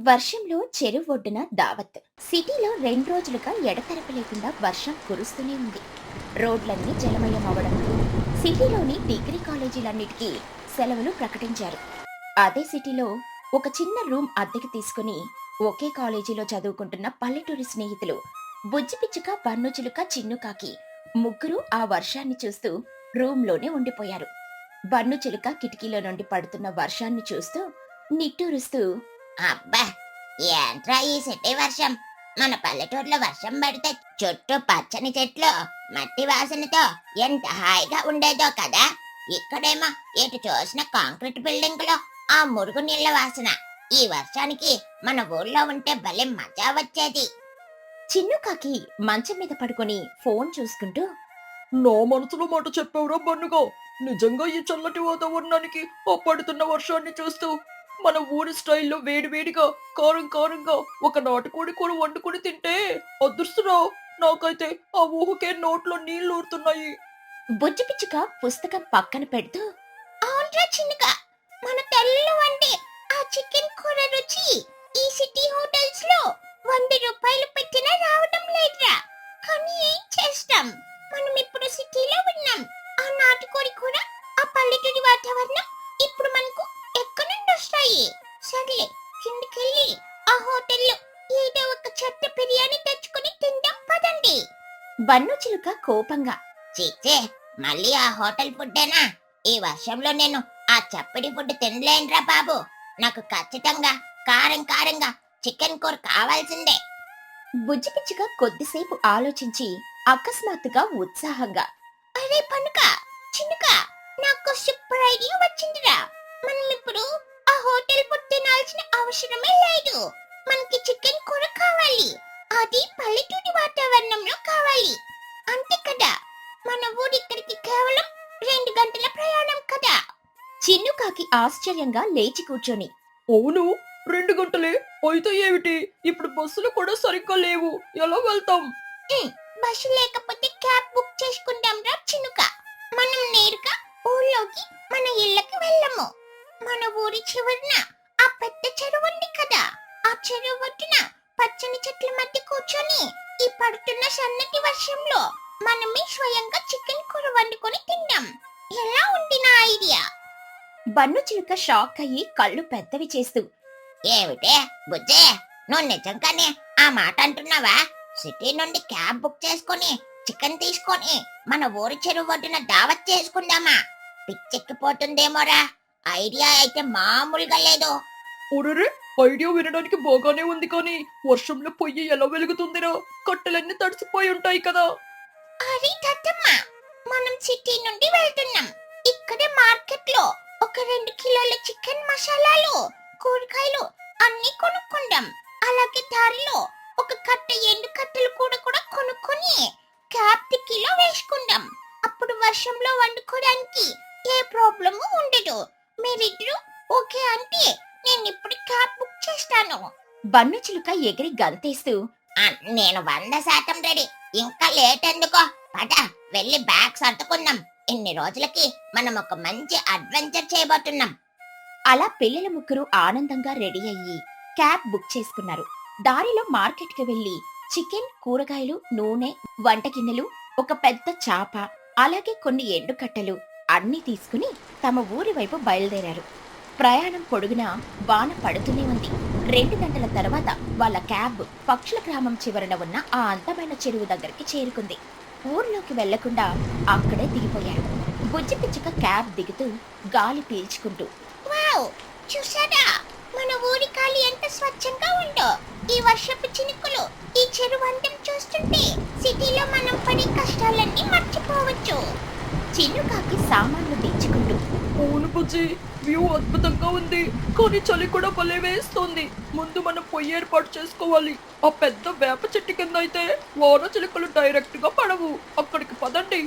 వర్షంలో చెరువు ఒడ్డున దావత్. సిటీలో 2 రోజులుగా ఎడతెరపి లేకుండా వర్షం కురుస్తూనే ఉంది. రోడ్లన్నీ జలమయం అవడంతో సిటీలోని డిగ్రీ కాలేజీలన్నిటికీ సెలవులు ప్రకటించారు. అదే సిటీలో ఒక చిన్న రూమ్ అద్దెకి తీసుకుని ఒకే కాలేజీలో చదువుకుంటున్న పల్లెటూరి స్నేహితులు బుజ్జిపిచ్చుక, బన్నుచిలుక, చిన్నుకాకి ముగ్గురు ఆ వర్షాన్ని చూస్తూ రూమ్లోనే ఉండిపోయారు. బన్నుచిలుక కిటికీలో నుండి పడుతున్న వర్షాన్ని చూస్తూ నిట్టూరుస్తూ, అబ్బా! ఏంట్రా ఈ సిటీ వర్షం? మన పల్లెటూరులో వర్షం పడితే చుట్టూ పచ్చని చెట్లు, మట్టి వాసనతో ఎంత హాయిగా ఉండేదో కదా. ఇక్కడేమో ఎటు చూసిన కాంక్రీట్ బిల్డింగులో ఆ మురుగు నీళ్ల వాసన. ఈ వర్షానికి మన ఊళ్ళో ఉంటే భలే మజా వచ్చేది. చిన్నుకాకి మంచం మీద పడుకొని ఫోన్ చూసుకుంటూ, నా మనసులో మాట చెప్పావురా బన్నుగా. నిజంగా ఈ చల్లటి వాతావరణానికి ఆ పడుతున్న వర్షాన్ని చూస్తూ మన ఊరి స్టైల్లో వేడివేడిగా కారం కారంగా ఒక నాటుకోడి కూర వండుకొని తింటే అదృష్టరా. నాకైతే ఆ ఊహకే నోట్లో నీళ్లు ఊరుతున్నాయి. బుజ్జిపిచ్చుక పుస్తకం పక్కన పెడుతూ, అవునరా చిన్నగా, మన తెల్ల వండి ఆ చికెన్ కూర రుచి ఈ సిటీ హోటల్స్ లో 100 రూపాయలు పెట్టినా రావడం లేదురా. కానీ ఏం చేస్తాం, మనం ఇప్పుడు సిటీలో ఉన్నాం. ఆ నాటుకోడి కూర, ఆ పల్లెటూరి వాతావరణం ఇప్పుడు మనకు ఎక్కడి నుండి వస్తాయి? సర్లే, కిందకెళ్ళి ఆ హోటల్లో ఏదో ఒక చెత్త బిర్యానీ తెచ్చుకుని తిందాం పదండి. బన్నుచిలుక కోపంగా, చిచ్చే, మళ్ళీ ఆ హోటల్ ఫుడ్డేనా? ఈ వర్షంలో నేను ఆ చప్పిడి ఫుడ్ తినలేనురా బాబు. నాకు ఖచ్చితంగా కారం కారంగా చికెన్ కూర కావాల్సిందే. బుజ్జిపిచ్చుక కొద్దిసేపు ఆలోచించి అకస్మాత్తుగా ఉత్సాహంగా, అరే పనుక, చినుక, నాకు సూపర్ ఐడియా వచ్చిందిరా. మనం ఇప్పుడు ఆ హోటల్ ఫుడ్ తినాల్సిన అవసరమే లేదు. మనకి చికెన్ కూర కావాలి, అది పల్లెటూరి వాతావరణంలో కావాలి. అంతే కదా, మన ఊరి ఇక్కడికి కేవలం 2 గంటల ప్రయాణం కదా. చిన్నుకాకి ఆశ్చర్యంగా లేచి కూర్చొని, అవును, 2 గంటలే అయితే ఏమిటి? ఇప్పుడు బస్సులు కూడా సరిగ్గా లేవు, ఎలా వెళ్తాం? బస్సు లేకపోతే క్యాబ్ బుక్ చేసుకుందాం రా చినుక. మనం నేరుగా ఊళ్ళోకి మన ఇళ్ళకి వెళ్ళము. మన ఊరి చివరన ఆ పెద్ద చెరువు ఉంది కదా, ఆ చెరువు ఒడ్డున పచ్చని చెట్ల మధ్య కూర్చొని ఈ పడుతున్న సన్నటి వర్షంలో మనమే స్వయంగా చికెన్ కూర వండుకొని తిందాం. ఎలా ఉంది నా ఐడియా? బన్నుచిలుక షాక్ అయ్యి కళ్ళు పెద్దవి చేస్తూ, ఏమిటే బుజ్జే, నువ్వు నిజంగానే ఆ మాట అంటున్నావా? సిటీ నుండి క్యాబ్ బుక్ చేసుకొని చికెన్ తీసుకొని మన ఊరి చెరువు ఒడ్డున దావత్ చేసుకుందామా? పిచ్చెక్కిపోతుందేమోరా. ఐడియా అయితే మామూలుగా లేదు. ఒరేరే, ఐడియా వినడానికి బాగానే ఉంది కానీ వర్షంలో పొయ్యి ఎలా వెలుగుతుందిరా? కట్టెలన్నీ తడిసిపోయి ఉంటాయి కదా. అరే దత్తమ్మ, మనం సిటీ నుండి వెళ్తున్నాం. ఇక్కడే మార్కెట్ లో ఒక 2 కిలోల చికెన్ మసాలాలు, కూరగాయలు అన్ని కొనుక్కుందాం. అలాగే దారిలో ఒక కట్ట ఎండు కట్టెలు కూడా కొనుక్కొని క్యాబ్ టిక్కీలో వేసుకుందాం. అప్పుడు వర్షంలో వండుకోవడానికి ఏ ప్రాబ్లము ఉండదు. మీరిద్దరు ఓకే అంటే నేను ఇప్పుడు క్యాబ్ బుక్ చేస్తాను. బన్నుచిలుక ఎగిరి గంతేస్తూ, నేను 100% రెడీ. ఇంకా లేట్ ఎందుకో? పద, వెళ్ళి బ్యాగ్ సర్దుకుందాం. ఇన్ని రోజులకి మనం ఒక మంచి అడ్వెంచర్ చేయబోతున్నాం. అలా పిల్లల ముగ్గురు ఆనందంగా రెడీ అయ్యి క్యాబ్ బుక్ చేసుకున్నారు. దారిలో మార్కెట్కి వెళ్లి చికెన్, కూరగాయలు, నూనె, వంట గిన్నెలు, ఒక పెద్ద చాప, అలాగే కొన్ని ఎండుకట్టెలు అన్నీ తీసుకుని తమ ఊరి వైపు బయలుదేరారు. ప్రయాణం పొడుగునా వాన పడుతూనే ఉంది. 2 గంటల తర్వాత వాళ్ళ క్యాబ్ పక్షుల గ్రామం చివరన ఉన్న ఆ అందమైన చెరువు దగ్గరికి చేరుకుంది. ఊర్లోకి వెళ్లకుండా అక్కడే దిగిపోయారు. బుజ్జిపిచ్చుక క్యాబ్ దిగుతూ గాలి పీల్చుకుంటూ, వావ్, చూసారా మన ఊరి గాలి ఎంత స్వచ్ఛంగా ఉందో. ఈ వర్షపు చినుకులు, ఈ చెరువు అందం చూస్తుంటే సిటీలో మనం పడే కష్టాలన్నీ మర్చిపోవచ్చు. చిన్నుకాకి సామాన్లు దించుకుంటూ, అవును బుజ్జి, వ్యూ అద్భుతంగా ఉంది కానీ చలి కూడా భలే వేస్తుంది. ముందు మనం పొయ్యి ఏర్పాటు చేసుకోవాలి. ఆ పెద్ద వేప చెట్టు కింద అయితే వాన చిలుకలు డైరెక్ట్ గా పడవు. అక్కడికి పదండి.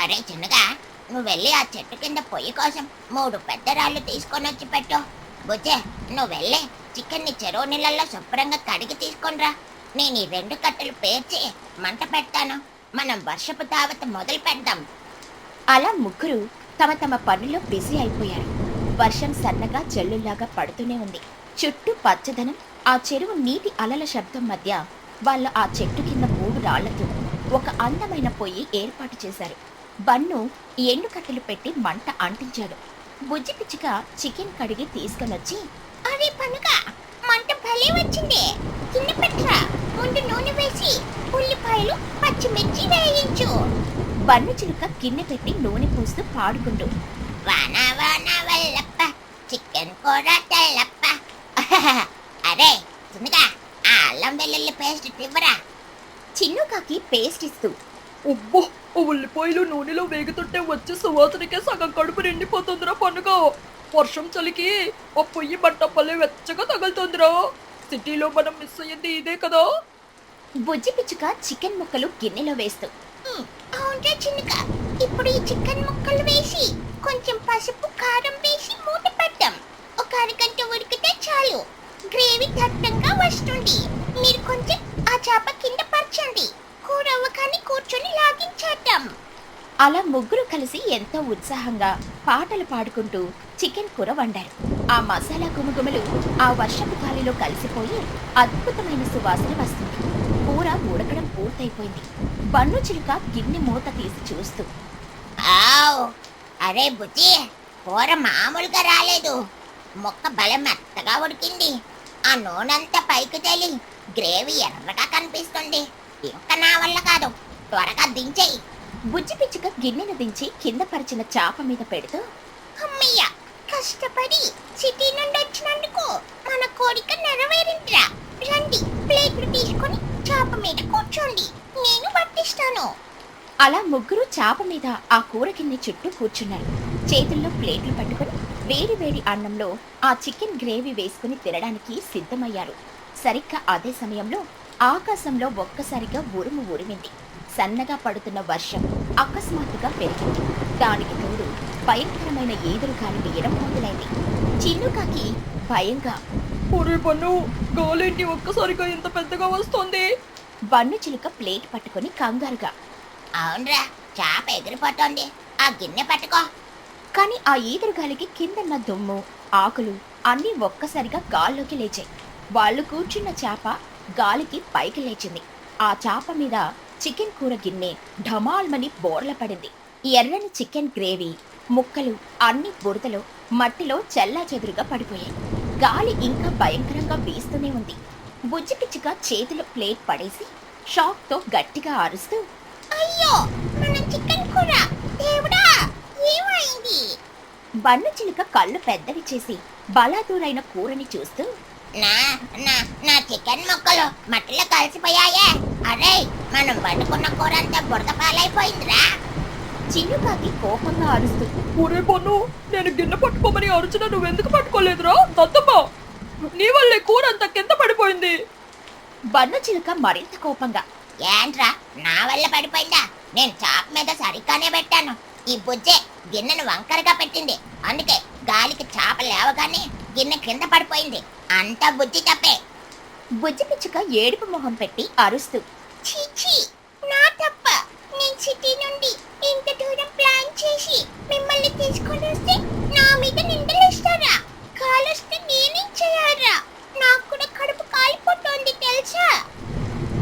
అరే చిన్నగా, నువ్వు వెళ్ళి ఆ చెట్టు కింద పొయ్యి కోసం 3 పెద్ద రాళ్ళు తీసుకొని వచ్చి పెట్టు. బుజ్జే, నువ్వు వెళ్ళి చికెన్ని చెరువు నీళ్ళల్లో శుభ్రంగా కడిగి తీసుకొనిరా. నేను ఈ 2 కట్టెలు పేర్చి మంట పెడతాను. మనం వర్షపు దావత్ మొదలు పెడదాం. అలా ముగ్గురు తమ తమ పనుల్లో బిజీ అయిపోయారు. వర్షం సన్నగా జల్లుల్లాగా పడుతూనే ఉంది. చుట్టూ పచ్చదనం, ఆ చెరువు నీటి అలల శబ్దం మధ్య వాళ్ళు ఆ చెట్టు కింద 3 రాళ్లతో ఒక అందమైన పొయ్యి ఏర్పాటు చేశారు. బన్ను ఎండు కట్టెలు పెట్టి మంట అంటించాడు. బుజ్జి పిచ్చుక చికెన్ కడిగి తీసుకొనొచ్చి, అరే పనుగా మంట భలే వచ్చింది. గిన్నె పెట్రా, ముందు నూనె వేసి ఉల్లిపాయలు పచ్చిమిర్చి వేయించు. బన్ను చిలుక గిన్నె పెట్టి నూనె పోస్తూ పాడుకుంటూ, వాన వాన వల్లప్ప, చికెన్ కూర తెల్లప్ప. అరే సునగా, ఆ అల్లం వెల్లుల్లి పేస్ట్ ఇవ్వరా. చిన్నుకాకి పేస్ట్ ఇస్తూ, ఉబ్బో, ఆ ఉల్లిపాయలు నూనెలో వేగుతుంటే వచ్చే సువాసనకే సగం కడుపు నిండిపోతుందిరా పండుగ. వర్షం చలికి ఆ పొయ్యి మంట భలే వెచ్చగా తగులుతుందిరా. సిటీలో మనం మిస్ అయ్యింది ఇదే కదా. బుజ్జి పిచ్చుక చికెన్ ముక్కలు గిన్నెలో వేస్తూ, అవునరా చిన్నగా, ఇప్పుడు ఈ చికెన్ ముక్కలు వేసి కొంచెం పసుపు కారం వేసి మూత పెట్టాం. ఒక అరగంట ఉడికితే చాలు. గ్రేవీ దట్టంగా వస్తుంది. మీరు కొంచెం ఆ చేప కింద పరచండి. కూర అవ్వగానే కూర్చొని లాగించేద్దాం. అలా ముగ్గురు కలిసి ఎంతో ఉత్సాహంగా పాటలు పాడుకుంటూ చికెన్ కూర వండారు. ఆ మసాలా గుమగుమలు ఆ వర్షపు గాలిలో కలిసిపోయి అద్భుతమైన సువాసన వస్తుంది. కూర ఉడకడం పూర్తయిపోయింది. బన్ను చిలుక గిన్నె మూత తీసి చూస్తూ, ఆవ్, అరే బుజ్జి, కూర మామూలుగా రాలేదు. ముక్క బలం మెత్తగా ఉడికింది. ఆ నూనెంతా పైకి తేలి గ్రేవీ ఎర్రగా కనిపిస్తుంది. ఇంకా నా వల్ల కాదు, త్వరగా దించేయి. బుజ్జి పిచ్చుక గిన్నెను దించి కింద పరిచిన చాప మీద పెడుతూ, అమ్మయ్య, కష్టపడి సిటీ నుండి వచ్చినందుకు మన కోరిక నెరవేరిందిరా. రండి, ప్లేట్లు తీసుకొని చాప మీద కూర్చోండి, నేను వడ్డిస్తాను. అలా ముగ్గురు చాప మీద ఆ కూర గిన్నె చుట్టూ కూర్చున్నారు. చేతుల్లో ప్లేట్లు పట్టుకుని వేడి వేడి అన్నంలో ఆ చికెన్ గ్రేవీ వేసుకుని తినడానికి సిద్ధమయ్యారు. సరిగ్గా అదే సమయంలో ఆకాశంలో ఒక్కసారిగా ఉరుము ఉరిమింది. సన్నగా పడుతున్న వర్షం అకస్మాత్తుగా పెరిగింది. దానికి తోడు భయంకరమైన ఈదురుగాలి వీయడం మొదలైంది. చిన్నుకాకి భయంగా, ఒరే బన్ను, గాలేంటి ఒక్కసారిగా ఇంత పెద్దగా వస్తుంది? బన్ను చిలుక ప్లేట్ పట్టుకుని కంగారుగా, అవునరా, చాప ఎగిరిపోతోంది. ఆ గిన్నె పట్టుకో. కాని ఆ ఈదురుగాలికి కిందన్న దుమ్ము, ఆకులు అన్నీ ఒక్కసారిగా గాల్లోకి లేచాయి. వాళ్ళు కూర్చున్న చాప గాలికి పైకి లేచింది. ఆ చాప మీద చికెన్ కూర గిన్నె ఢమాల్మని బోర్ల పడింది. ఎర్రని చికెన్ గ్రేవీ ముక్కలు అన్ని బురదలో మట్టిలో చెల్లాచెదురుగా పడిపోయాయి. గాలి ఇంకా భయంకరంగా వీస్తూనే ఉంది. బుజ్జి పిచ్చుక చేతిలో ప్లేట్ పడేసి షాక్తో గట్టిగా అరుస్తూ, అయ్యో, మన చికెన్ కూర! దేవుడా, ఏమైంది? బన్ను చిలుక కళ్ళు పెద్దవి చేసి బలాదూరైన కూరని చూస్తూ, నా నా నా చికెన్ ముక్కలు మట్టిలో కలిసిపోయాయే. అరే, మనం వండుకున్న కూర అంతా బురద పాలైపోయిందిరా. చిన్నుకాకి కోపంగా అరుస్తూ, ఒరే బన్ను, నేను గిన్నె పట్టుకోమని అరుచున నువ్వెందుకు పట్టుకోలేదురా దత్తమ్మ? నీ వల్లే కూర అంతా కింద పడిపోయింది. బన్ను చిలుక మరింత కోపంగా, ఏంట్రా, నా వల్ల పడిపోయిందా? నేను చాప మీద సరిగ్గానే పెట్టాను. ఈ బుజ్జే గిన్నెను వంకరగా పెట్టింది. అందుకే గాలికి చాప లేవగానే గిన్నె కింద పడిపోయింది. అంతా బుజ్జి తప్పే. బుజ్జి పిచ్చుక ఏడుపు మొహం పెట్టి అరుస్తూ, చీచీ, నా తప్ప. నేను సిటీ నుండి ఇంత దూరం ప్లాన్ చేసి మిమ్మల్ని తీసుకొని వస్తే నా మీద నిందలేస్తారా? కాలొస్తే నేనేం చేయాలా? నాకు కూడా కడుపు కాలిపోతోంది తెలుసా?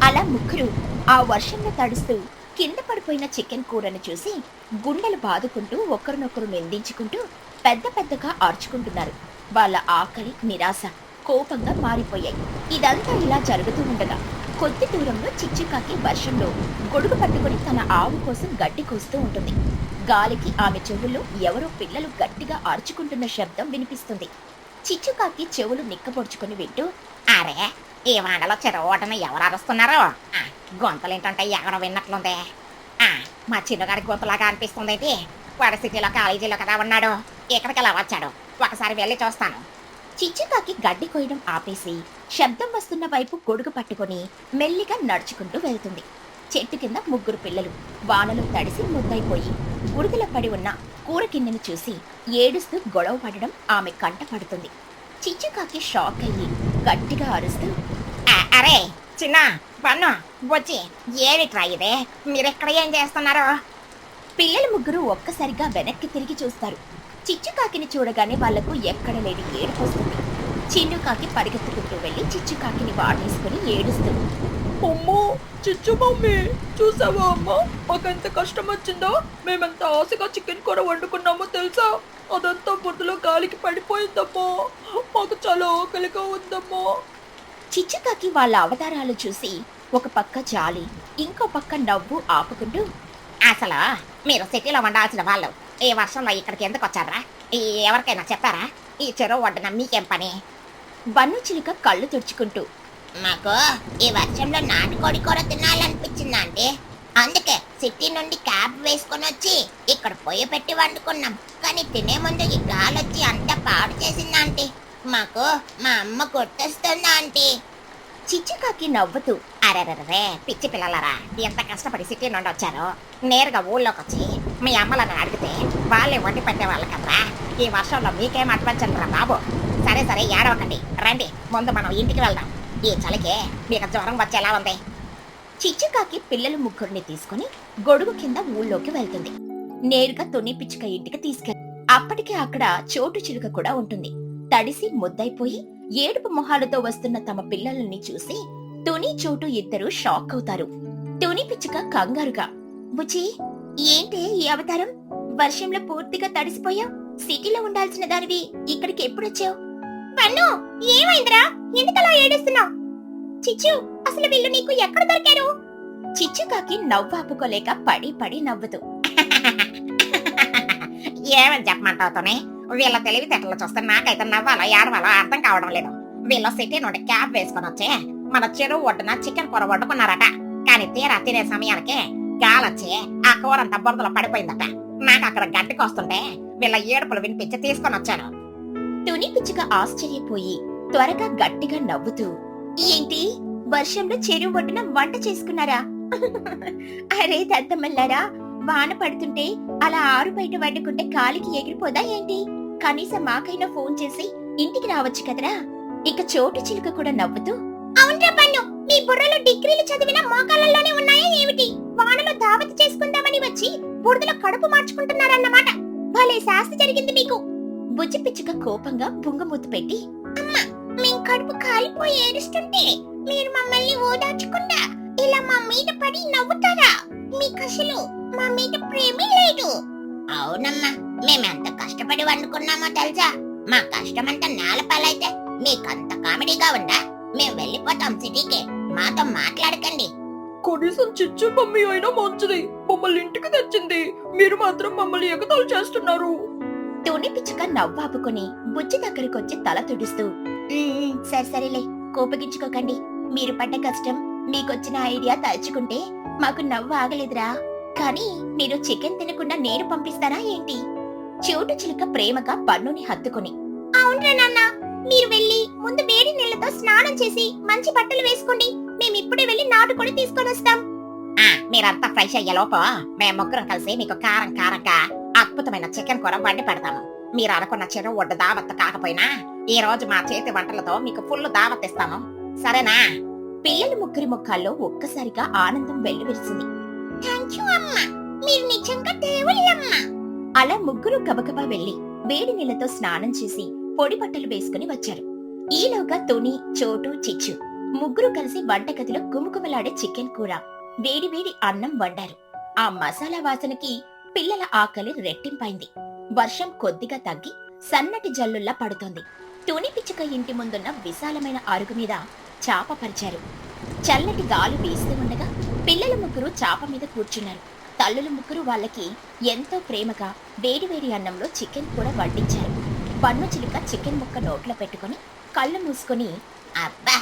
అలా ముగ్గురు ఆ వర్షంలో తడుస్తూ కింద పడిపోయిన చికెన్ కూరను చూసి గుండెలు బాదుకుంటూ ఒకరినొకరు నిందించుకుంటూ పెద్ద పెద్దగా అరుచుకుంటున్నారు. వాళ్ళ ఆకలి, నిరాశ కోపంగా మారిపోయాయి. ఇదంతా ఇలా జరుగుతూ ఉండగా కొద్ది దూరంలో చిచ్చుకాకి వర్షంలో గొడుగు పట్టుకుని తన ఆవు కోసం గడ్డి కోస్తూ ఉంటుంది. గాలికి ఆమె చెవుల్లో ఎవరో పిల్లలు గట్టిగా అరుచుకుంటున్న శబ్దం వినిపిస్తుంది. చిచ్చుకాకి చెవులు నిక్కబొడుచుకుని వింటూ, అరే, ఈ వాడలో చెరవటను ఎవరు అరుస్తున్నారు? గొంతలేంటంటే ఎవరో విన్నట్లుంది. మా చిన్నగారి గొంతులాగా అనిపిస్తుందేంటి? వాడి సిటీలో కాలేజీలో కదా ఉన్నాడు. ఇక్కడికి ఎలా వచ్చాడు? ఒకసారి వెళ్ళి చూస్తాను. చిచ్చుకాకి గడ్డి కోయడం ఆపేసి శబ్దం వస్తున్న వైపు గొడుగు పట్టుకొని మెల్లిగా నడుచుకుంటూ వెళ్తుంది. చెట్టు కింద ముగ్గురు పిల్లలు వానలో తడిసి ముద్దైపోయి బురదలో పడి ఉన్న కూర గిన్నెను చూసి ఏడుస్తూ గొడవ పడడం ఆమె కంట పడుతుంది. చిచ్చుకాకి షాక్ అయ్యి గట్టిగా అరుస్తూ, అరే చిన్న పన్ను వచ్చి ఏమిట్రా ఇదే? మీరెక్కడ ఏం చేస్తున్నారు? పిల్లలు ముగ్గురు ఒక్కసారిగా వెనక్కి తిరిగి చూస్తారు. చిచ్చుకాకిని చూడగానే వాళ్లకు ఎక్కడ లేని ఏడుపు వస్తుంది. చిన్నుకాకి పరిగెత్తుకుంటూ వెళ్లి చిచ్చుకాకిని వాటేసుకుని ఏడుస్తూ, అమ్మో చిచ్చు మమ్మీ, చూసావా అమ్మా మాకెంత కష్టం వచ్చిందో. మేమెంత ఆశగా చికెన్ కూర వండుకున్నామో తెలుసా? అదంతా బురదలో గాలికి పడిపోయిందమ్మా. మాకు చాలా ఆకలిగా ఉందమ్మా. చిచ్చుకాకి వాళ్ళ అవతారాలు చూసి ఒక పక్క జాలి, ఇంకో పక్క నవ్వు ఆపుకుంటూ, అసలు మీరు సిటీలో ఉండాల్సిన వాళ్ళు ఈ వర్షంలో ఇక్కడికి ఎందుకు వచ్చారా? ఎవరికైనా చెప్పారా? ఈ చెరువు ఒడ్డున మీకేం పని? బన్ను చిలుక కళ్ళు తుడుచుకుంటూ, మాకు ఈ వర్షంలో నాటుకోడి కూర తినాలనిపించింది ఆంటీ. అందుకే సిటీ నుండి క్యాబ్ వేసుకొని వచ్చి ఇక్కడ పొయ్యి పెట్టి వండుకున్నాం. కానీ తినే ముందు ఈ గాలి వచ్చి అంతా పాడు చేసింది ఆంటీ. మాకు మా అమ్మ గుర్తొస్తుంది ఆంటీ. చిచ్చుకాకి నవ్వుతూ, అరెరెరే పిచ్చి పిల్లలరా, ఎంత కష్టపడి సిటీ నుండి వచ్చారో. నేరుగా ఊళ్ళోకి వచ్చి మీ అమ్మలను అడిగితే వాళ్ళే వండి పెట్టేవాళ్ళు కదరా. ఈ వర్షంలో మీకేం అడ్వెంచర్రా బాబు. సరే సరే ఏడవకండి, రండి ముందు మనం ఇంటికి వెళ్దాం. ఈ చలికే మీకు జ్వరం వచ్చేలా ఉంది. చిచ్చుకాకి పిల్లల ముగ్గురిని తీసుకుని గొడుగు కింద ఊళ్ళోకి వెళ్తుంది. నేరుగా తుని పిచ్చుక ఇంటికి తీసుకెళ్ళి అప్పటికే అక్కడ చోటు చిలుక కూడా ఉంటుంది. తడిసి ముద్దైపోయి ఏడుపు మొహాలతో వస్తున్న తమ పిల్లలని చూసి తుని చోటు ఇద్దరు షాక్ అవుతారు. తుని పిచ్చుక కంగారుగా, బుజ్జి ఏంటి ఈ అవతారం? వర్షంలో పూర్తిగా తడిసిపోయావు. సిటీలో ఉండాల్సిన దానివి ఇక్కడికి ఎప్పుడొచ్చావు? పన్ను ఏమైందిరా, ఎందుకలా ఏడుస్తున్నావు? చిచ్చు, అసలు వీళ్ళు నీకు ఎక్కడ దొరికారు? చిచ్చుకాకి నవ్వాపుకోలేక పడి పడి నవ్వుతూ, ఏమని చెప్పమంటావుతోనే? వీళ్ళ తెలివితేటలు చూస్తే నాకైతే నవ్వాలో ఏడవాలో అర్థం కావడం లేదు. వీళ్ళ సిటీ నుండి క్యాబ్ వేసుకొని వచ్చి మన చెరువు ఒడ్డున చికెన్ కూర వండుకున్నారట. కానీ తీరా తినే సమయానికి గాలొచ్చి ఆ కూర అంతా బురదలో పడిపోయిందట. నాకు అక్కడ గడ్డికి వస్తుంటే వీళ్ళ ఏడుపులు వినిపించి తీసుకొని వచ్చాను. తుని పిచ్చుక ఆశ్చర్యపోయి త్వరగా గట్టిగా నవ్వుతూ, ఏంటి వర్షంలో చెరువు ఒడ్డున వంట చేసుకున్నారా? అరే దద్దమల్లారా, వాన పడుతుంటే అలా ఆరు బయట వండుకుంటే కాలికి ఎగిరిపోదా ఏంటి? కనీసం మాకైనా ఫోన్ చేసి ఇంటికి రావచ్చు కదరా. ఇక చోటు చిలుక కూడా నవ్వుతూ, అవునరా పన్ను, మీ బుర్రలో డిగ్రీలు చదివిన మోకాళ్ళలోనే ఉన్నాయా ఏమిటి? వానలో దావత్ చేసుకుందామని వచ్చి బురదలో కడుపు మార్చుకుంటున్నారన్నమాట. భలే శాస్తి జరిగింది మీకు. బుజ్జి పిచ్చుక కోపంగా బుంగమూతి పెట్టి, అమ్మా, మేం కడుపు కాలిపోయి ఏడుస్తుంటే మీరు మమ్మల్ని ఓదార్చకుండా ఇలా మా మీద పడి నవ్వుతారా? మీకు అసలు మా మీద ప్రేమే లేదు. అవునమ్మా, మేమెంత కష్టపడి వండుకున్నామో తెలుసా? మా కష్టమంతా నేల పాలైతే మీకంత కామెడీగా ఉందా? మేం వెళ్ళిపోతాం సిటీకి, మాతో మాట్లాడకండి. కనీసం చిచ్చు మమ్మీ అయినా మంచిది, మమ్మల్ని ఇంటికి తెచ్చింది. మీరు మాత్రం మమ్మల్ని ఎగతాళి చేస్తున్నారు. తుని పిచ్చుక నవ్వాపుకొని బుజ్జి దగ్గరకొచ్చి తల తుడుస్తూ, సరే సరేలే, కోపగించుకోకండి. మీరు పడ్డ కష్టం, మీకొచ్చిన ఐడియా తలుచుకుంటే మాకు నవ్వు ఆగలేదురా. కానీ మీరు చికెన్ తినకుండా నేను పంపిస్తారా ఏంటి? చోటు చిలుక ప్రేమగా పన్నుని హత్తుకొని, అవునరా నాన్న, మీరు వెళ్ళి ముందు వేడి నీళ్లతో స్నానం చేసి మంచి బట్టలు వేసుకోండి. మేమిప్పుడే వెళ్ళి నాటుకొని తీసుకొని వస్తాం. మీరంతా ఫ్రెష్ అయ్యేలోపు మేము ముగ్గురం కలిసి మీకు కారం కారంగా అద్భుతమైన చికెన్ కూర వండి పెడతాము. మీరు అనుకున్న చెరువు ఒడ్డు దావత్ కాకపోయినా ఈ రోజు మా చేతి వంటలతో మీకు ఫుల్ దావత్ ఇస్తాము, సరేనా? పిల్లల ముగ్గురి ముఖాల్లో ఒక్కసారిగా ఆనందం వెల్లువిరిసింది. థాంక్యూ అమ్మా, మీరు నిజంగా దేవుళ్ళమ్మా. అలా ముగ్గురు గబగబా వెళ్లి వేడి నీళ్లతో స్నానం చేసి పొడి బట్టలు వేసుకుని వచ్చారు. ఈలోగా తుని, చోటు, చిచ్చు ముగ్గురు కలిసి వంటగదిలో గుమగుమలాడే చికెన్ కూర, వేడి వేడి అన్నం వండారు. ఆ మసాలా వాసనకి పిల్లల ఆకలి రెట్టింపైంది. వర్షం కొద్దిగా తగ్గి సన్నటి జల్లుల్లా పడుతోంది. తుని పిచ్చుక ఇంటి ముందున్న విశాలమైన అరుగు మీద చాప పరిచారు. చల్లటి గాలి వీస్తూ ఉండగా పిల్లల ముగ్గురు చాప మీద కూర్చున్నారు. తల్లుల ముగ్గురు వాళ్ళకి ఎంతో ప్రేమగా వేడివేడి అన్నంలో చికెన్ కూడా వడ్డించారు. పన్ను చిలుక చికెన్ ముక్క నోట్లో పెట్టుకుని కళ్ళు మూసుకుని, అబ్బా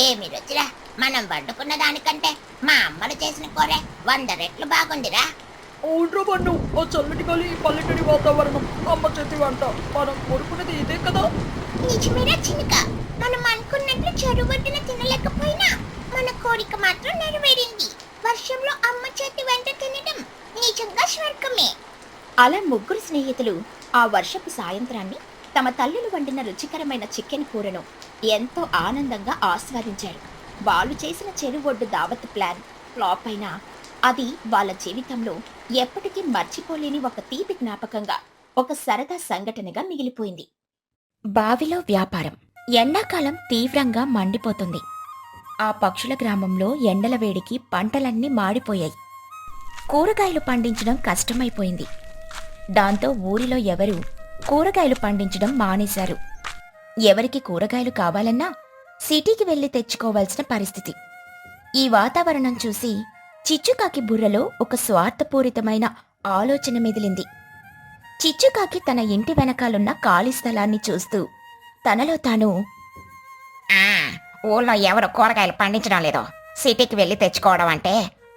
ఏమి రుచిరా, మనం వండుకున్న దానికంటే మా అమ్మలు చేసిన కూర 100 రెట్లు బాగుందిరా. అవునరా పన్ను, ఆ చల్లటి గాలి, పల్లెటూరి వాతావరణం, అమ్మ చేతి వంట, మనం కోరుకున్నది ఇదే కదా. నిజమేరా చినుక, మనం అనుకున్నట్లు చెరువొడ్డున తినలేకపోయినా మన కోరిక మాత్రం నెరవేరింది. వర్షంలో అమ్మ చేతి వంట తినడం నిజంగా స్వర్గమే. అలా ముగ్గురు స్నేహితులు ఆ వర్షపు సాయంత్రాన్ని తమ తల్లులు వండిన రుచికరమైన చికెన్ కూరను ఎంతో ఆనందంగా ఆస్వాదించారు. వాళ్ళు చేసిన చెరువు ఒడ్డు దావత్ ప్లాన్ ఫ్లాప్ అయినా అది వాళ్ళ జీవితంలో ఎప్పటికీ మర్చిపోలేని ఒక తీపి జ్ఞాపకంగా, ఒక సరదా సంఘటనగా మిగిలిపోయింది. బావిలో వ్యాపారం. ఎండాకాలం తీవ్రంగా మండిపోతుంది. ఆ పక్షుల గ్రామంలో ఎండల వేడికి పంటలన్నీ మాడిపోయాయి. కూరగాయలు పండించడం కష్టమైపోయింది. దాంతో ఊరిలో ఎవరూ కూరగాయలు పండించడం మానేశారు. ఎవరికి కూరగాయలు కావాలన్నా సిటీకి వెళ్లి తెచ్చుకోవాల్సిన పరిస్థితి. ఈ వాతావరణం చూసి చిచ్చుకాకి బుర్రలో ఒక స్వార్థపూరితమైన ఆలోచన మెదిలింది. చిచ్చుకాకి తన ఇంటి వెనకాలున్న ఖాళీ స్థలాన్ని చూస్తూ తనలో తాను, ఊళ్ళో ఎవరు కూరగాయలు పండించడం లేదు, సిటీకి వెళ్ళి తెచ్చుకోవడం అంటే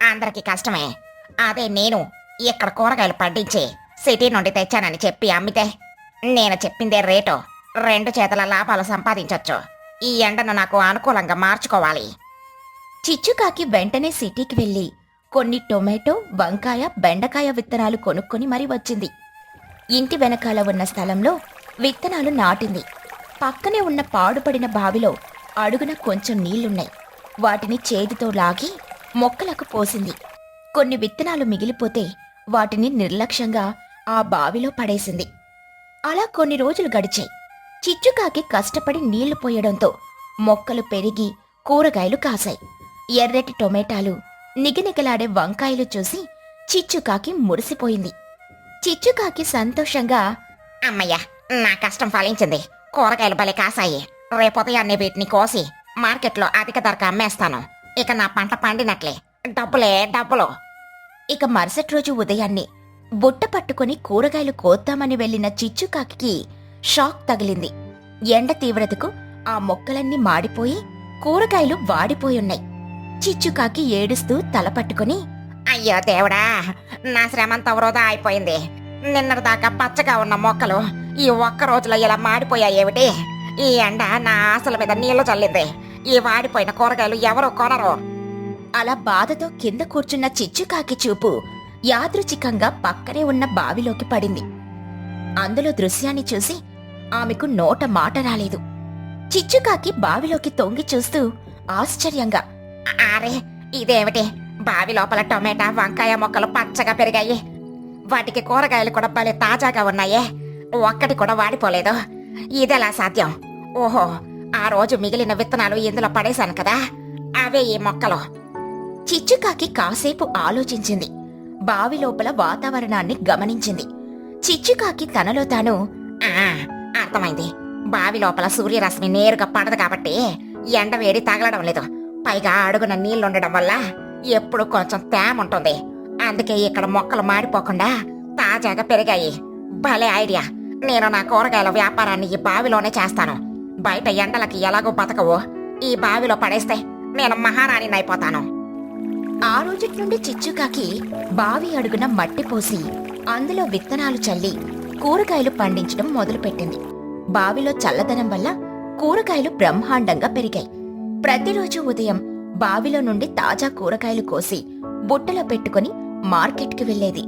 అందరికీ కష్టమే. అదే నేను ఇక్కడ కూరగాయలు పండించి సిటీ నుండి తెచ్చానని చెప్పి అమ్మితే నేను చెప్పిందే రేటు, 2 చేతుల లాభాలు సంపాదించొచ్చు. ఈ ఎండను నాకు అనుకూలంగా మార్చుకోవాలి. చిచ్చుకాకి వెంటనే సిటీకి వెళ్లి కొన్ని టొమాటో, వంకాయ, బెండకాయ విత్తనాలు కొనుక్కొని మరీ వచ్చింది. ఇంటి వెనకాల ఉన్న స్థలంలో విత్తనాలు నాటింది. పక్కనే ఉన్న పాడుపడిన బావిలో అడుగున కొంచెం నీళ్లున్నాయి. వాటిని చేతితో లాగి మొక్కలకు పోసింది. కొన్ని విత్తనాలు మిగిలిపోతే వాటిని నిర్లక్ష్యంగా ఆ బావిలో పడేసింది. అలా కొన్ని రోజులు గడిచాయి. చిచ్చుకాకి కష్టపడి నీళ్లు పోయడంతో మొక్కలు పెరిగి కూరగాయలు కాశాయి. ఎర్రటి టొమాటాలు, నిగనిగలాడే వంకాయలు చూసి చిచ్చుకాకి మురిసిపోయింది. చిచ్చుకాకి సంతోషంగా, అమ్మయ్య, నా కష్టం ఫలించింది. కూరగాయలు భలే కాసాయి. రేపొదయాన్నే వీటిని కోసి మార్కెట్లో అధిక ధరకు అమ్మేస్తాను. ఇక నా పంట పండినట్లే. డబ్బులే డబ్బులు. ఇక మరుసటి రోజు ఉదయాన్నే బుట్ట పట్టుకుని కూరగాయలు కోద్దామని వెళ్లిన చిచ్చుకాకి షాక్ తగిలింది. ఎండ తీవ్రతకు ఆ మొక్కలన్నీ మాడిపోయి కూరగాయలు వాడిపోయున్నాయి. చిచ్చుకాకి ఏడుస్తూ తల పట్టుకుని, అయ్యో దేవుడా, నా శ్రమంతా వృధా అయిపోయింది. నిన్నటిదాకా పచ్చగా ఉన్న మొక్కలు ఈ ఒక్క రోజులో ఇలా మాడిపోయాయేమిటి? ఈ ఎండ నా ఆశల మీద నీళ్లు చల్లింది. ఈ వాడిపోయిన కూరగాయలు ఎవరు కొనరు. అలా బాధతో కింద కూర్చున్న చిచ్చుకాకి చూపు యాదృచ్ఛికంగా పక్కనే ఉన్న బావిలోకి పడింది. అందులో దృశ్యాన్ని చూసి ఆమెకు నోట మాట రాలేదు. చిచ్చుకాకి బావిలోకి తొంగి చూస్తూ ఆశ్చర్యంగా, అరే, ఇదేమిటి? బావి లోపల టొమాటా, వంకాయ మొక్కలు పచ్చగా పెరిగాయి. వాటికి కూరగాయలు కూడా భలే తాజాగా ఉన్నాయే. ఒక్కటి కూడా వాడిపోలేదు. ఇదెలా సాధ్యం? ఓహో, ఆ రోజు మిగిలిన విత్తనాలు ఇందులో పడేశాను కదా, అవే ఈ మొక్కలు. చిచ్చుకాకి కాసేపు ఆలోచించింది. బావి లోపల వాతావరణాన్ని గమనించింది. చిచ్చుకాకి తనలో తాను, అర్థమైంది. బావి లోపల సూర్యరశ్మి నేరుగా పడదు కాబట్టి ఎండ వేడి తగలడం లేదు. పైగా అడుగున నీళ్లుండడం వల్ల ఎప్పుడు కొంచెం తేమ ఉంటుంది. అందుకే ఇక్కడ మొక్కలు మాడిపోకుండా తాజాగా పెరిగాయి. భలే ఐడియా. నేను నా కూరగాయల వ్యాపారాన్ని ఈ బావిలోనే చేస్తాను. బయట ఎండలకి ఎలాగో బతకవు. ఈ బావిలో పడేస్తే నేను మహారాణిని అయిపోతాను. ఆ రోజుటి నుండి చిచ్చుకాకి బావి అడుగున మట్టి పోసి అందులో విత్తనాలు చల్లి కూరగాయలు పండించడం మొదలుపెట్టింది. బావిలో చల్లదనం వల్ల కూరగాయలు బ్రహ్మాండంగా పెరిగాయి. ప్రతిరోజు ఉదయం బావిలో నుండి తాజా కూరగాయలు కోసి బుట్టలో పెట్టుకుని మార్కెట్కి వెళ్లేది.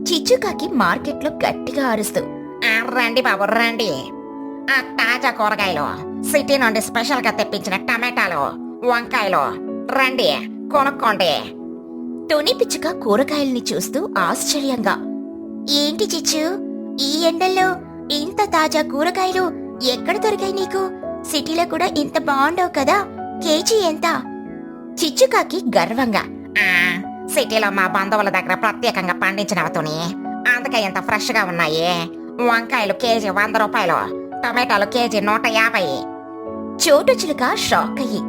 చిచ్చుకాకి మార్కెట్లో గట్టిగా అరుస్తూ, రండి బాబు రండి. ఆ తాజా కూరగాయలు, సిటీ నుండి స్పెషల్ గా తెప్పించిన టమాటాలు, వంకాయలు, రండి కొనుక్కోండి. తుని పిచ్చుక కూరగాయల్ని చూస్తూ ఆశ్చర్యంగా, ఏంటి చిచ్చు, ఈ ఎండల్లో ఇంత తాజా కూరగాయలు ఎక్కడ దొరికాయి నీకు? సిటీలో కూడా ఇంత బాగుండవు కదా, కేజీ ఎంత? చిచ్చుకాకి గర్వంగా, సిటీలో మా బంధువుల దగ్గర ప్రత్యేకంగా పండించినవతోని అందుకే ఇంత ఫ్రెష్ గా ఉన్నాయి. వంకాయలు కేజీ 100 రూపాయలు, టమాటాలు కేజీ 150. చోటు చిలుక షాక్ అయ్యి,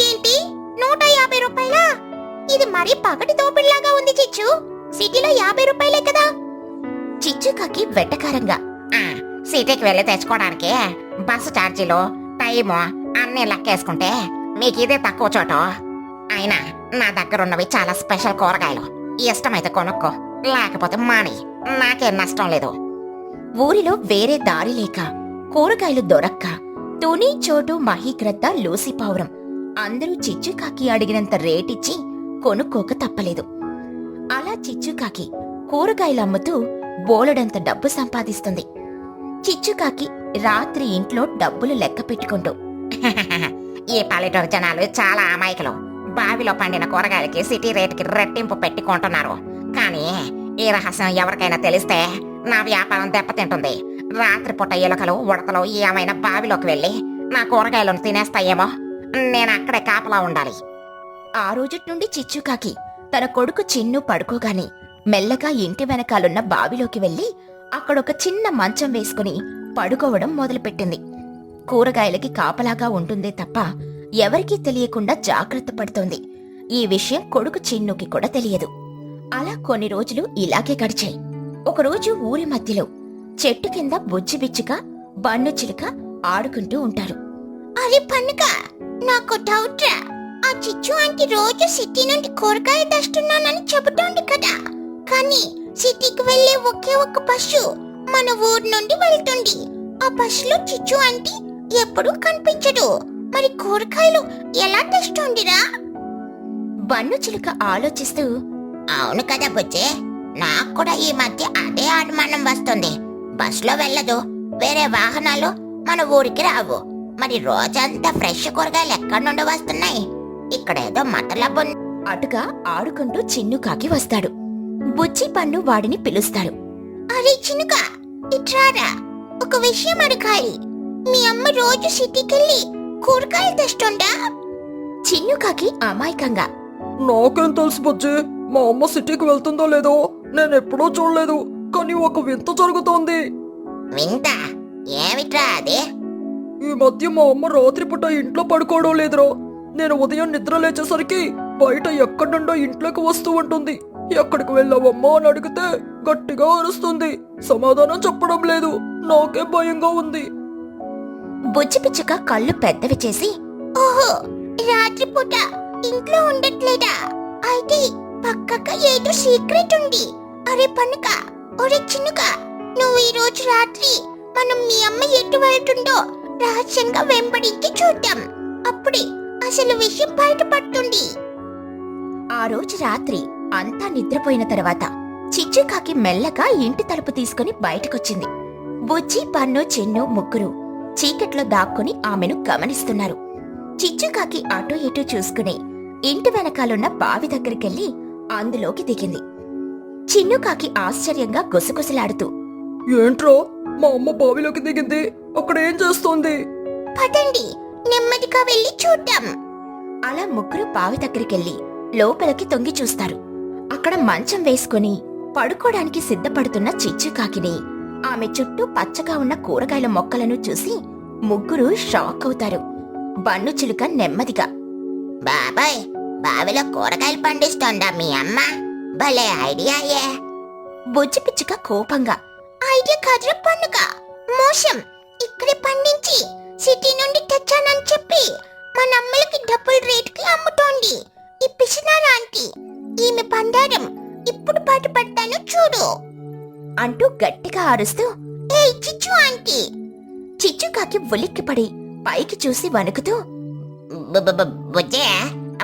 ఏంటి 150 రూపాయలా? ఇది మరీ పగటి దోపిడిలాగా ఉంది చిచ్చు. సిటీలో 50 రూపాయలే కదా. చిచ్చుకాకి వెటకారంగా, సిటీకి వెళ్ళి తెచ్చుకోవడానికి బస్సు ఛార్జీలు, టైము అన్నీ లెక్కేసుకుంటే మీకు ఇదే తక్కువ చోటు. అయినా నా దగ్గరున్నవి చాలా స్పెషల్ కూరగాయలు. ఇష్టమైతే కొనుక్కో, లేకపోతే మాని, నాకేం నష్టం లేదు. ఊరిలో వేరే దారి లేక కూరగాయలు దొరక్క తుని, చోటు, మహీగ్రద్ద, లూసిపావురం అందరూ చిచ్చుకాకి అడిగినంత రేటిచ్చి కొనుక్కోక తప్పలేదు. అలా చిచ్చుకాకి కూరగాయలు అమ్ముతూ బోలెడంత డబ్బు సంపాదిస్తుంది. చిచ్చుకాకి రాత్రి ఇంట్లో డబ్బులు లెక్క పెట్టుకుంటూ, ఈ పల్లెటూరు జనాలు చాలా అమాయకులు. బావిలో పండిన కూరగాయలకి సిటీ రేటుకి రెట్టింపు పెట్టి కొంటున్నారు. కానీ ఈ రహస్యం ఎవరికైనా తెలిస్తే నా వ్యాపారం దెబ్బతింటుంది. రాత్రిపూట ఎలుకలు, ఉడతలు ఏమైనా బావిలోకి వెళ్ళి నా కూరగాయలను తినేస్తాయేమో. నేను అక్కడే కాపలా ఉండాలి. ఆ రోజుటి నుండి చిచ్చుకాకి తన కొడుకు చిన్ను పడుకోగానే మెల్లగా ఇంటి వెనకాలున్న బావిలోకి వెళ్లి అక్కడొక చిన్న మంచం వేసుకుని పడుకోవడం మొదలుపెట్టింది. కూరగాయలకి కాపలాగా ఉంటుందే తప్ప ఎవరికీ తెలియకుండా జాగ్రత్త పడుతోంది. ఈ విషయం కొడుకు చిన్నుకి కూడా తెలియదు. అలా కొన్ని రోజులు ఇలాగే గడిచాయి. ఒకరోజు ఊరి మధ్యలో చెట్టు కింద బుజ్జిబిచ్చుక బన్ను చిలుక ఆడుకుంటూ ఉంటారు. అరే పండుగ, నాకు డౌట్ రా. ఆ చిచ్చు ఆంటీ రోజు సిటీ నుండి కూరగాయ తెస్తున్నానని చెబుతోంది కదా, కానీ సిటీకి వెళ్లే ఒకే ఒక్క బస్సు మన ఊరు నుండి వెళ్తుంది. ఆ బస్సులో చిచ్చు ఆంటీ ఎప్పుడూ కనిపించదు. మరి కూరగాయలు ఎలా తెస్తోందిరా? బన్ను చిలుక ఆలోచిస్తూ, అవును కదా బుజ్జే, నాకు కూడా ఈ మధ్య అదే అనుమానం వస్తుంది. బస్సులో వెళ్ళదు, వేరే వాహనాలు మన ఊరికి రావు. మరి రోజంతా ఫ్రెష్ కూరగాయలు ఎక్కడి నుండి వస్తున్నాయి? ఇక్కడేదో మతలబు. అటుగా ఆడుకుంటూ చిన్నుకాకి వస్తాడు. బుజ్జి పన్ను వాడిని పిలుస్తాడు. అరే చినుక, ఇట్రారా. ఒక విషయం అడగాలి. మీ అమ్మ రోజు సిటీకెళ్ళి కూరగాయలు తెస్తుందా? చిన్నుకాకి అమాయకంగా, నాకేం తెలుసు బుజ్జి, మా అమ్మ సిటీకి వెళ్తుందో లేదో నేనెప్పుడూ చూడలేదు. కానీ ఒక వింత జరుగుతోంది. వింత? ఏమిట్రా అది? ఈ మధ్య మా అమ్మ రాత్రిపూట ఇంట్లో పడుకోవడం లేదురా. నేను ఉదయం నిద్ర లేచేసరికి బయట ఎక్కడి నుండో ఇంట్లోకి వస్తూ ఉంటుంది. ఎక్కడికి వెళ్ళావమ్మా అని అడిగితే గట్టిగా అరుస్తుంది. సమాధానం చెప్పడం లేదు. నాకే భయంగా ఉంది. బుజ్జి పిచ్చుక కళ్ళు పెద్దవి చేసి, ఓహో, రాత్రిపూట ఇంట్లో ఉండట్లేదా? అయితే పక్కక ఏదో సీక్రెట్ ఉంది. అరే పన్నుక, ఒరే చిన్నుక, నువ్వు ఈ రోజు రాత్రి మనం మీ అమ్మ ఎటు వెళ్తుందో రహస్యంగా వెంబడించి చూద్దాం. అప్పుడే అసలు విషయం బయటపడుతుంది. ఆ రోజు రాత్రి అంతా నిద్రపోయిన తర్వాత చిచ్చుకాకి మెల్లగా ఇంటి తలుపు తీసుకుని బయటకొచ్చింది. బుజ్జి పన్ను చిన్ను ముగ్గురు చీకట్లో దాక్కుని ఆమెను గమనిస్తున్నారు. చిచ్చుకాకి అటూ ఇటూ చూసుకుని ఇంటి వెనకాలున్న బావి దగ్గరికెళ్లి అందులోకి దిగింది. చిన్నుకాకి ఆశ్చర్యంగా గుసగుసలాడుతూ, ఏంట్రో, మా అమ్మ బావిలోకి దిగింది. అక్కడ ఏం చేస్తోంది? పదండి, నెమ్మదిగా వెళ్ళి చూద్దాం. అలా ముగ్గురు బావి దగ్గరికెళ్లి లోపలికి తొంగి చూస్తారు. అక్కడ మంచం వేసుకుని పడుకోడానికి సిద్ధపడుతున్న చిచ్చుకాకిని, ఆమె చుట్టూ పచ్చగా ఉన్న కూరగాయల మొక్కలను చూసి ముగ్గురు షాక్ అవుతారు. బన్ను చిలుక నెమ్మదిగా, బాబాయ్, బావిలో కూరగాయలు పండిస్తోందా మీ అమ్మ? భలే ఐడియాయే. బుజ్జి పిచ్చుక కోపంగా, ఐడియా కాదురా పండుగ, మోసం. ఇక్కడే పండించి సిటీ నుండి తెచ్చానని చెప్పి మన అమ్మలకి డబుల్ రేటుకి అమ్ముతోంది ఈ పిసినారా ఆంటీ. ఈమె బండారం ఇప్పుడు బయటపడతాను చూడు అంటూ గట్టిగా అరుస్తూ, ఏయ్ చిచ్చు ఆంటీ. చిచ్చుకాకి ఉలిక్కిపడి పైకి చూసి వణుకుతూ, బుజ్జే,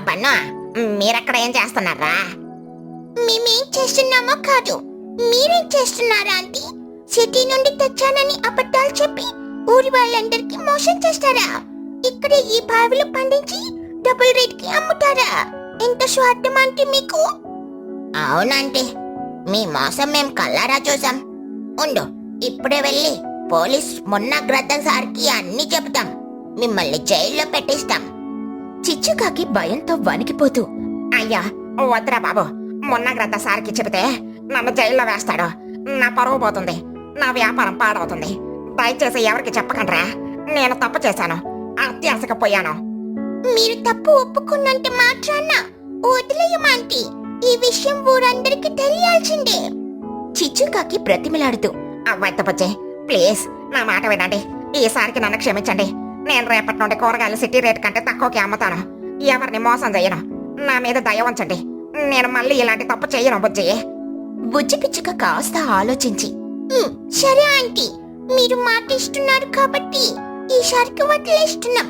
బన్ను, మీరక్కడ ఏం చేస్తున్నారా? మేమేం చేస్తున్నామో కాదు, మీరేం చేస్తున్నారా ఆంటీ? సిటీ నుండి తెచ్చానని అబద్ధాలు చెప్పి ఊరి వాళ్ళందరికీ మోసం చేస్తారా? ఇక్కడే ఈ బావిలో పండించి డబుల్ రేట్ కి అమ్ముతారా? ఎంత స్వార్థం అంటే మీకు. అవునంటే మీ మోసం మేం కల్లారా చూసాం. ఉండు, ఇప్పుడే వెళ్ళి పోలీస్ మొన్న గ్రద్ద సార్కి అన్ని చెబుతాం. మిమ్మల్ని జైల్లో పెట్టిస్తాం. చిచ్చుకాకి భయంతో వణికిపోతూ, అయ్యా వద్దురా బాబు, మొన్న గ్రద్ద సార్కి చెబితే నన్ను జైల్లో వేస్తాడు. నా పరువు పోతుంది, నా వ్యాపారం పాడవుతుంది. దయచేసి ఎవరికి చెప్పకండ్రా. నేను తప్పు చేశాను, అత్యాశకు పోయాను. మీరు తప్పు ఒప్పుకున్నంత మాత్రాన వదిలేయమాంటి. ఈ విషయం ఊరందరికీ తెలియాల్సిందే. చిచ్చుకాకి బ్రతిమిలాడుతూ, అవ్వద్దబుజ్జే, ప్లీజ్ నా మాట వినండి. ఈసారికి నన్ను క్షమించండి. నేను రేపటి నుండి కూరగాయలు సిటీ రేట్ కంటే తక్కువకి అమ్ముతాను. ఎవరిని మోసం చేయను. నా మీద దయ ఉంచండి. నేను మళ్ళీ ఇలాంటి తప్పు చేయను బుజ్జి. బుజ్జి పిచ్చుక కాస్త ఆలోచించి, సరే ఆంటీ, మీరు మాట ఇస్తున్నారు కాబట్టి ఈసారికి వదిలేస్తున్నాం.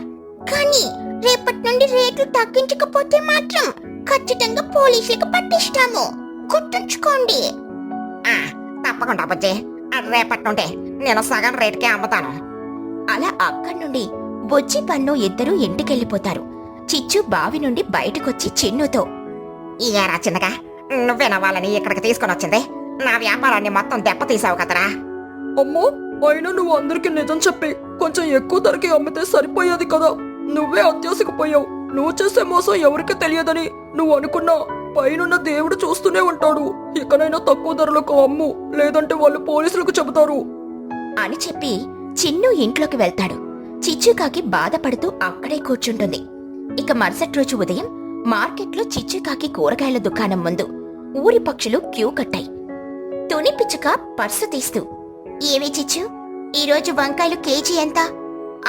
కానీ రేపటి నుండి రేట్లు తగ్గించకపోతే మాత్రం ఖచ్చితంగా పోలీసులకు పట్టిస్తాము. గుర్తుంచుకోండి. తప్పకుండా బుజ్జి, రేపటి నుండి నేను సగం రేటుకే అమ్ముతాను. అలా అక్కడి నుండి బుజ్జి పన్ను ఇద్దరూ ఇంటికెళ్ళిపోతారు. చిచ్చు బావి నుండి బయటకొచ్చి చిన్నుతో, ఇయారా చిన్నగా, నువ్వేనా వాళ్ళని ఇక్కడికి తీసుకొని వచ్చింది? నా వ్యాపారాన్ని మొత్తం దెబ్బతీసావు కదరా. అమ్మో, అయినా నువ్వు అందరికి నిజం చెప్పి కొంచెం ఎక్కువ ధరకి అమ్మితే సరిపోయేది కదా. నువ్వే అత్యాశకు పోయావు. నువ్వు చేసే మోసం ఎవరికి తెలియదని నువ్వు అనుకున్నా పైనున్న దేవుడు చూస్తూనే ఉంటాడు. ఇకనైనా తక్కువ ధరలకు అమ్ము, లేదంటే వాళ్ళు పోలీసులకు చెబుతారు అని చెప్పి చిన్ను ఇంట్లోకి వెళ్తాడు. చిచ్చుకాకి బాధపడుతూ అక్కడే కూర్చుంటుంది. ఇక మరుసటి రోజు ఉదయం మార్కెట్లో చిచ్చుకాకి కూరగాయల దుకాణం ముందు ఊరి పక్షులు క్యూ కట్టాయి. తుని పిచ్చుక పర్సు తీస్తూ, ఏవి చిచ్చు, ఈరోజు వంకాయలు కేజీ ఎంత?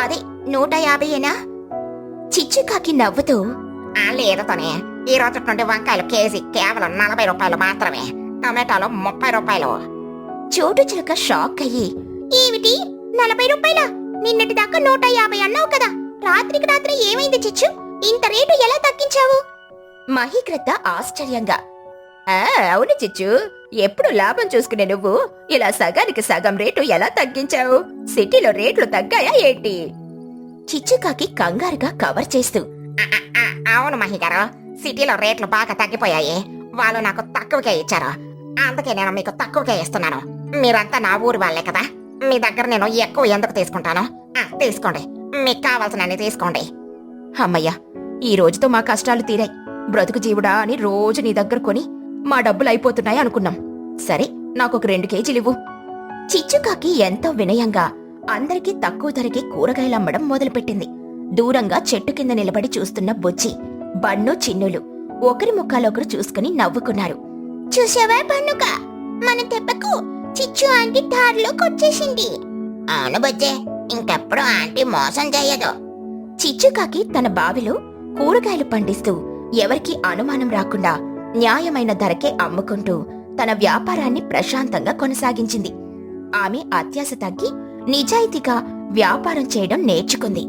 అదే 150ఏనా? చిచ్చుకాకి నవ్వుతూ, లేదుతోనే ఈ రోజు నుండి వంకాయలు కేజీ కేవలం 40 రూపాయలు మాత్రమే, టమాటాలు 30 రూపాయలు. చోటు చిలుక షాక్ అయ్యి, ఏమిటి 40 రూపాయలా? నిన్నటి దాకా 150 అన్నావు కదా, రాత్రికి రాత్రి ఏమైంది చిచ్చు, ఇంత రేటు ఎలా తగ్గించావు? మహీకృత ఆశ్చర్యంగా, అవును చిచ్చు, ఎప్పుడు లాభం చూసుకునే నువ్వు ఇలా సగానికి సగం రేటు ఎలా తగ్గించావు? సిటీలో రేట్లు తగ్గాయా ఏంటి? చిచ్చుకాకి కంగారుగా కవర్ చేస్తూ, అవును మహిగారు, సిటీలో రేట్లు బాగా తగ్గిపోయాయి. వాళ్ళు నాకు తక్కువకే ఇచ్చారు, అందుకే నేను మీకు తక్కువకే ఇస్తున్నాను. మీరంతా నా ఊరి వాళ్ళే కదా, మీ దగ్గర నేను ఎక్కువ ఎందుకు తీసుకుంటాను? తీసుకోండి, మీకు కావాల్సినన్ని తీసుకోండి. అమ్మయ్యా, ఈ రోజుతో మా కష్టాలు తీరాయి. బ్రతుకు జీవుడా అని రోజు నీ దగ్గర కొని మా డబ్బులు అయిపోతున్నాయి అనుకున్నాం. సరే, నాకొక 2 కేజీలివ్వు. చిచ్చుకాకి ఎంతో వినయంగా అందరికీ తక్కువ ధరకి కూరగాయలమ్మడం మొదలుపెట్టింది. దూరంగా చెట్టు కింద నిలబడి చూస్తున్న బుజ్జి, బన్ను, చిన్నులు ఒకరి ముఖాలొకరు చూసుకుని నవ్వుకున్నారు. చూసావా బన్నుక, మన దెబ్బకు చిచ్చు ఆంటీ దారిలోకి వచ్చేసింది. అవును బుజ్జే, ఇంకెప్పుడు ఆంటీ మోసం చేయదు. చిచ్చుకాకి తన బావిలో కూరగాయలు పండిస్తూ ఎవరికీ అనుమానం రాకుండా న్యాయమైన ధరకే అమ్ముకుంటూ తన వ్యాపారాన్ని ప్రశాంతంగా కొనసాగించింది. ఆమె అత్యాశ తగ్గి నిజాయితీగా వ్యాపారం చేయడం నేర్చుకుంది.